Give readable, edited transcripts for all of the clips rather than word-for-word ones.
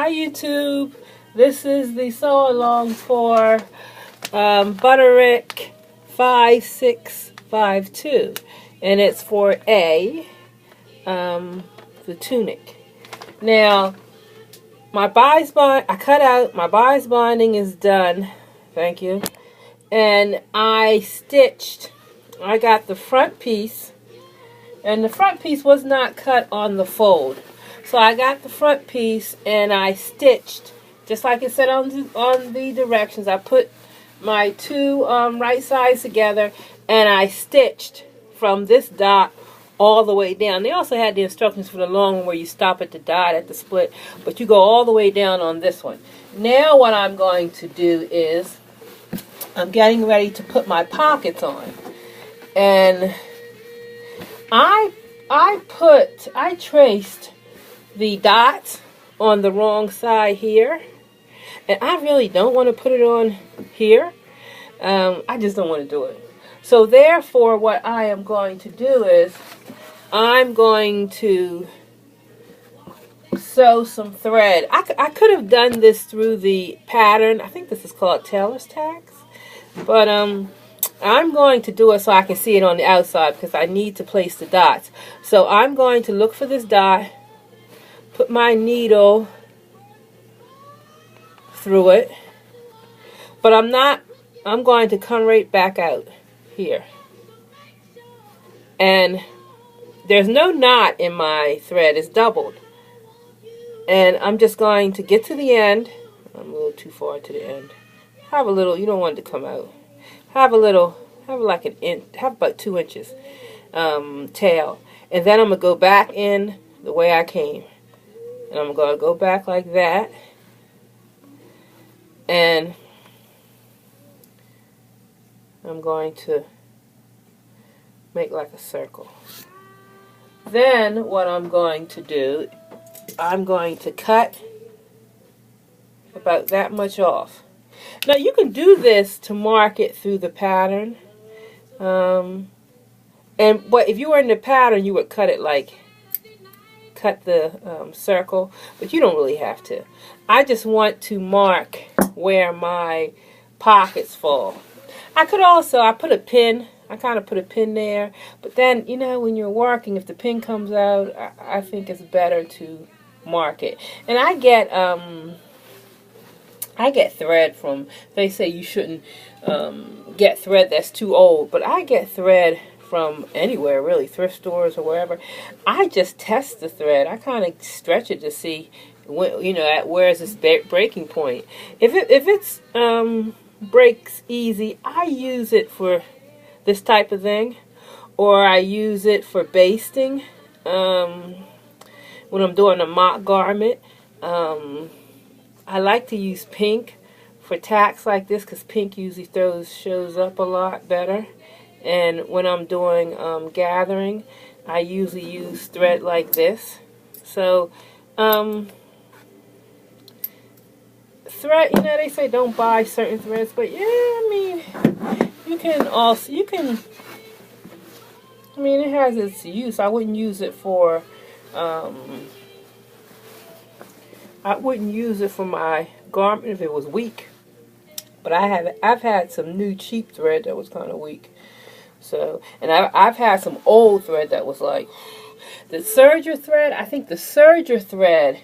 Hi YouTube, this is the sew along for Butterrick 5652, and it's for the tunic. Now my bias bind, I cut out, my bias binding is done, thank you, and I stitched. I got the front piece, and the front piece was not cut on the fold. So I got the front piece and I stitched, just like it said on the directions. I put my two right sides together and I stitched from this dot all the way down. They also had the instructions for the long one where you stop at the dot at the split, but you go all the way down on this one. Now what I'm going to do is I'm getting ready to put my pockets on. And I traced the dots on the wrong side here, and I really don't want to put it on here. I just don't want to do it. So therefore what I am going to do is I'm going to sew some thread. I could have done this through the pattern. I think this is called tailor's tacks, but I'm going to do it so I can see it on the outside because I need to place the dots. So I'm going to look for this dot, put my needle through it, but I'm going to come right back out here. And there's no knot in my thread, it's doubled. And I'm just going to get to the end. I'm a little too far to the end. Have a little, you don't want it to come out. Have like an inch, have about 2 inches tail. And then I'm going to go back in the way I came. And I'm going to go back like that. And I'm going to make like a circle. Then what I'm going to do, I'm going to cut about that much off. Now you can do this to mark it through the pattern. But if you were in the pattern, you would cut it like, cut the circle, but you don't really have to. I just want to mark where my pockets fall. I could also, I put a pin, I kind of put a pin there, but then, you know, when you're working, if the pin comes out, I think it's better to mark it. And I get thread from, they say you shouldn't get thread that's too old, but I get thread from anywhere really, thrift stores or wherever. I just test the thread. I kind of stretch it to see when, you know, at where is this breaking point. If it's breaks easy, I use it for this type of thing, or I use it for basting when I'm doing a mock garment. I like to use pink for tacks like this because pink usually shows up a lot better. And when I'm doing gathering, I usually use thread like this. So thread, you know, they say don't buy certain threads, but yeah, I mean, you can also, I mean, it has its use. I wouldn't use it for my garment if it was weak. But I've had some new cheap thread that was kind of weak. So, and I've had some old thread that was like, the serger thread, I think the serger thread,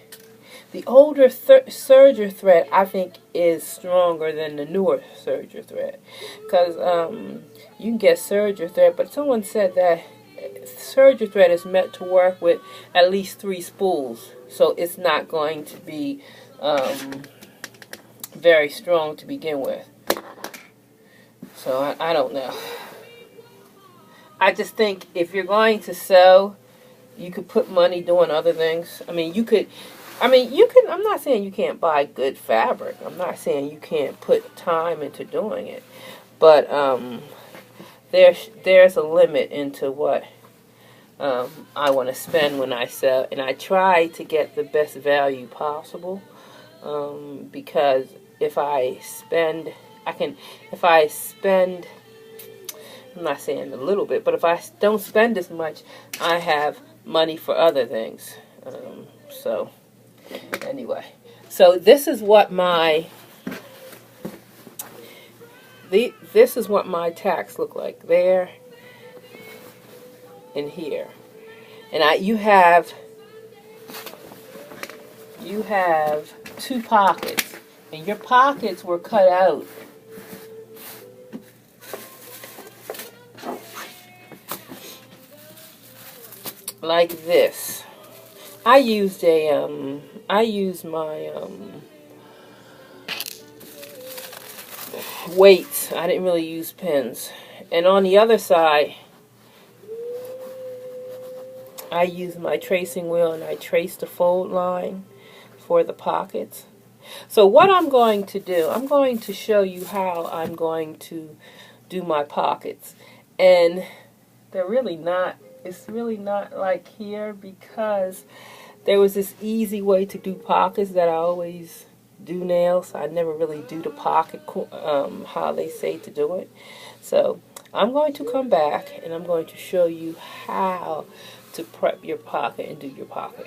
the older serger thread, I think is stronger than the newer serger thread. Because you can get serger thread, but someone said that serger thread is meant to work with at least 3 spools. So it's not going to be very strong to begin with. So I don't know. I just think if you're going to sew, you could put money doing other things. I mean, you can, I'm not saying you can't buy good fabric. I'm not saying you can't put time into doing it. But there's a limit into what I want to spend when I sew. And I try to get the best value possible. Because if I spend, I'm not saying a little bit, but if I don't spend as much, I have money for other things. So, anyway. So this is what my this is what my tacks look like there and here. And you have two pockets, and your pockets were cut out like this. I used my weights. I didn't really use pins. And on the other side, I used my tracing wheel and I traced the fold line for the pockets. So what I'm going to do, I'm going to show you how I'm going to do my pockets. And they're really not, it's really not like here, because there was this easy way to do pockets that I always do now. So I never really do the pocket how they say to do it. So I'm going to come back and I'm going to show you how to prep your pocket and do your pocket.